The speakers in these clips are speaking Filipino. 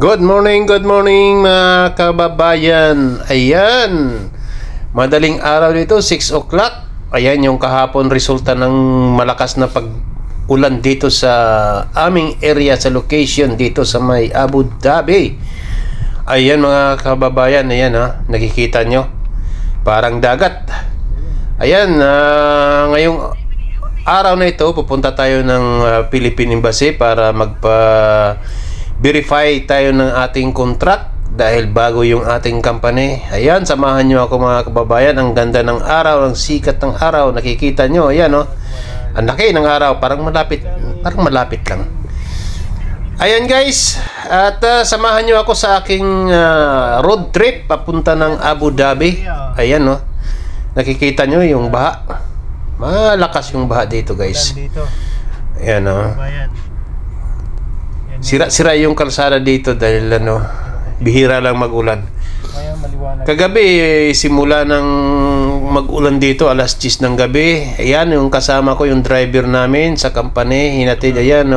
Good morning mga kababayan. Ayan, madaling araw dito, 6 o'clock. Ayan yung kahapon resulta ng malakas na pag-ulan dito sa aming area, sa location dito sa may Abu Dhabi. Ayan mga kababayan, ayan nakikita nyo, parang dagat. Ayan, ngayong araw na ito pupunta tayo ng Philippine Embassy para verify tayo ng ating contract dahil bago yung ating company. Ayan, samahan nyo ako mga kababayan. Ang ganda ng araw, ang sikat ng araw, nakikita nyo. Ayan ang laki ng araw, parang malapit lang. Ayan guys, at samahan nyo ako sa aking road trip papunta ng Abu Dhabi. Ayan nakikita nyo yung baha, malakas yung baha dito guys. Ayan sira yung kalsada dito dahil bihira lang mag-ulan. Kagabi simula ng mag-ulan dito, alas 10 ng gabi. Ayan yung kasama ko, yung driver namin sa company, hinatid. Ayan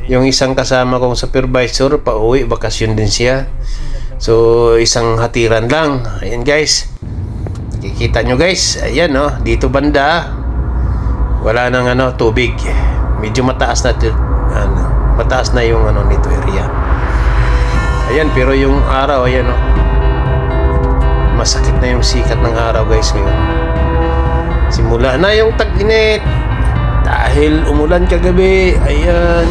yung isang kasama kong supervisor, pauwi, bakasyon din siya. So isang hatiran lang. Ayan guys, nakikita nyo guys. Ayan dito banda wala nang tubig. Medyo mataas na mataas na yung nito area. Ayan, pero yung araw, ayan masakit na yung sikat ng araw guys ngayon. Simula na yung tag-init dahil umulan kagabi. Ayan,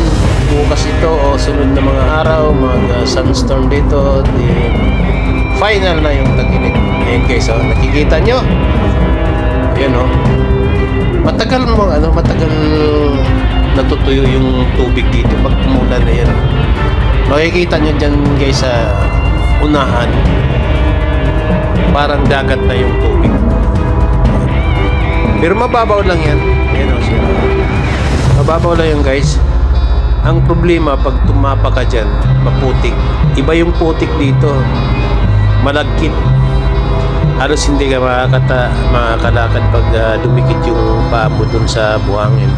bukas ito sunod na mga araw, mga sunstorm dito. Final na yung tag-init. Ayan guys, nakikita nyo. Ayan matagal natutuyo yung tubig dito pag umulan na yan. Makikita nyo dyan guys sa unahan, parang dagat na yung tubig, pero mababaw lang yan. Ayan mababaw lang yan guys. Ang problema pag tumapa ka dyan, maputik. Iba yung putik dito, malagkit. Halos hindi ka makakalakad pag dumikit yung paa mo dun sa buhangin.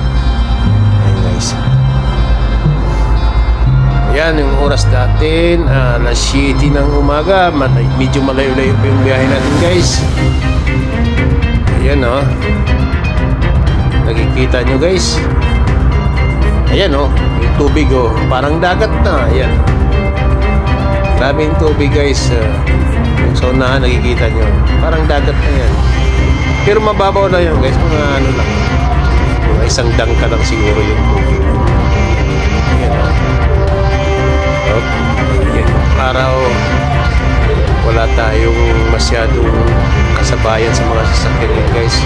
Ayan yung oras natin, alas 7 ng umaga. Medyo malayo-layo pa yung biyahe natin guys. Ayan nakikita nyo guys. Ayan yung tubig parang dagat na. Ayan, grabe yung tubig guys. Yung sa unahan nakikita nyo, parang dagat na yan, pero mababaw na yun guys. Mga lang, mga isang dangka lang siguro yung tubig. Ayan yung araw, wala tayong masyadong kasabayan sa mga sasakyan guys,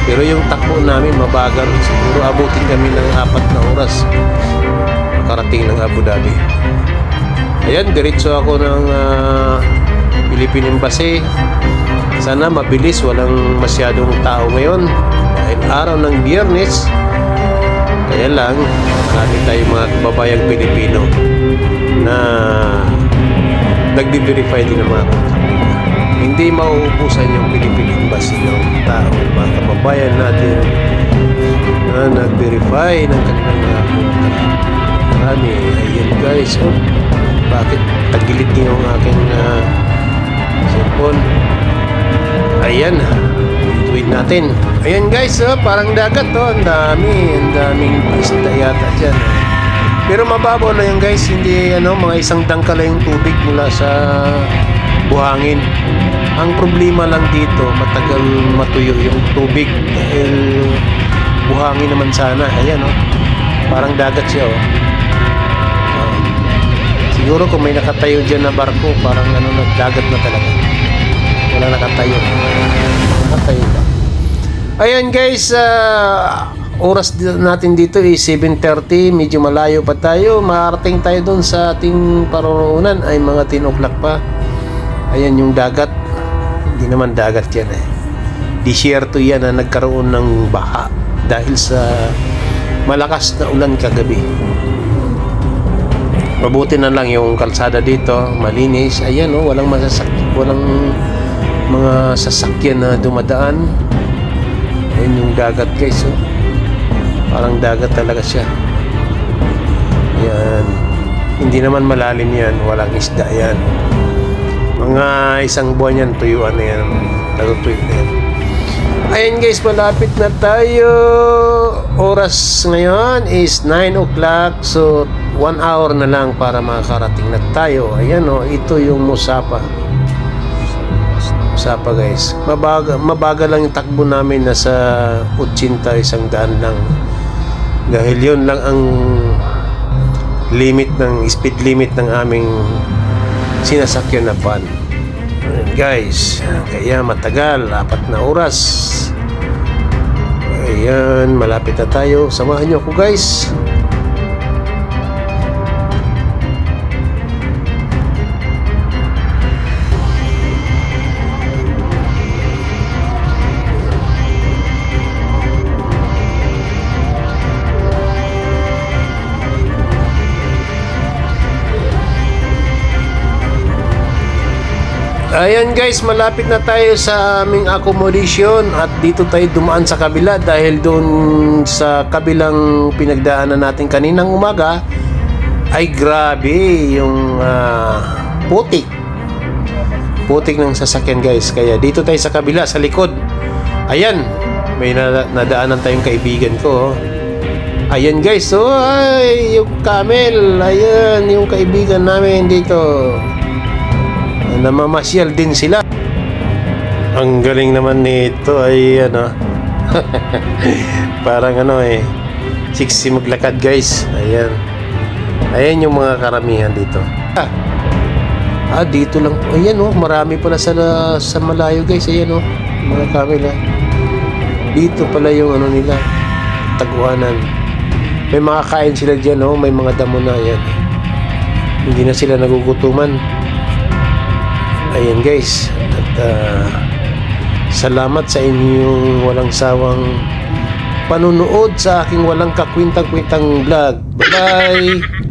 pero yung takbo namin mabagal. Siguro abutin kami ng 4 na oras makarating ng Abu Dhabi. Ayan, diretso ako ng Philippine Embassy. Sana mabilis, walang masyadong tao ngayon dahil araw ng Biyernes. Kaya lang, marami tayong mga kababayang Pilipino na nagbi-verify din ng mga contract. Hindi mauubusan yung Philippine Embassy ng tao, mga kababayan natin na nag-verify ng kanilang mga contract. Marami. Ayan guys, bakit tagilid niyo yung aking cellphone? Ayan, tweet natin. Ayan guys, parang dagat ang daming isda yata dyan. Pero mababaw na yun guys, hindi mga isang dangka lang yung tubig mula sa buhangin. Ang problema lang dito, matagal matuyo yung tubig dahil buhangin naman sana. Ayan parang dagat siya siguro kung may nakatayo dyan na barko, parang nagdagat na talaga. Wala nakatayo ba? Ayan guys, oras natin dito is 7:30. Medyo malayo pa tayo, makarating tayo dun sa ating paroroonan ay mga 10 o'clock pa. Ayan yung dagat, hindi naman dagat yan disyerto yan na nagkaroon ng baha dahil sa malakas na ulan kagabi. Mabuti na lang yung kalsada dito malinis. Ayan walang mga sasakyan na dumadaan. Ayan yung dagat guys parang dagat talaga siya. Ayan, Hindi naman malalim yan, walang isda yan. Mga isang buwan yan, tuyuan na yan, natutuyo na yan. Ayan guys, malapit na tayo. Oras ngayon is 9 o'clock. So 1 hour na lang para makakarating na tayo. Ayan o, ito yung Musapa guys. Mabaga lang yung takbo namin, nasa 80, 100 lang. Dahil yun lang ang speed limit ng aming sinasakyan na van. Ayan guys, kaya matagal, 4 na oras. Ayan, malapit na tayo. Samahan nyo ako guys. Ayan guys, malapit na tayo sa aming accommodation at dito tayo dumaan sa kabila dahil doon sa kabilang pinagdaanan natin kaninang umaga ay grabe yung putik ng sasakyan guys. Kaya dito tayo sa kabila, sa likod. Ayan, may nadaanan tayong kaibigan ko. Ayan guys, so ay yung camel. Ayan yung kaibigan namin dito. Namamasyal din sila. Ang galing naman nito ay ano parang sexy maglakad guys. Ayan yung mga karamihan dito. Dito lang. Ayan marami pala sa malayo guys. Ayan mga camel. Dito pala yung nila, taguanan. May mga kain sila dyan may mga damo na yan. Hindi na sila nagugutuman. Ayan guys, at salamat sa inyong walang sawang panunood sa aking walang kakwintang-kwintang vlog. Bye-bye!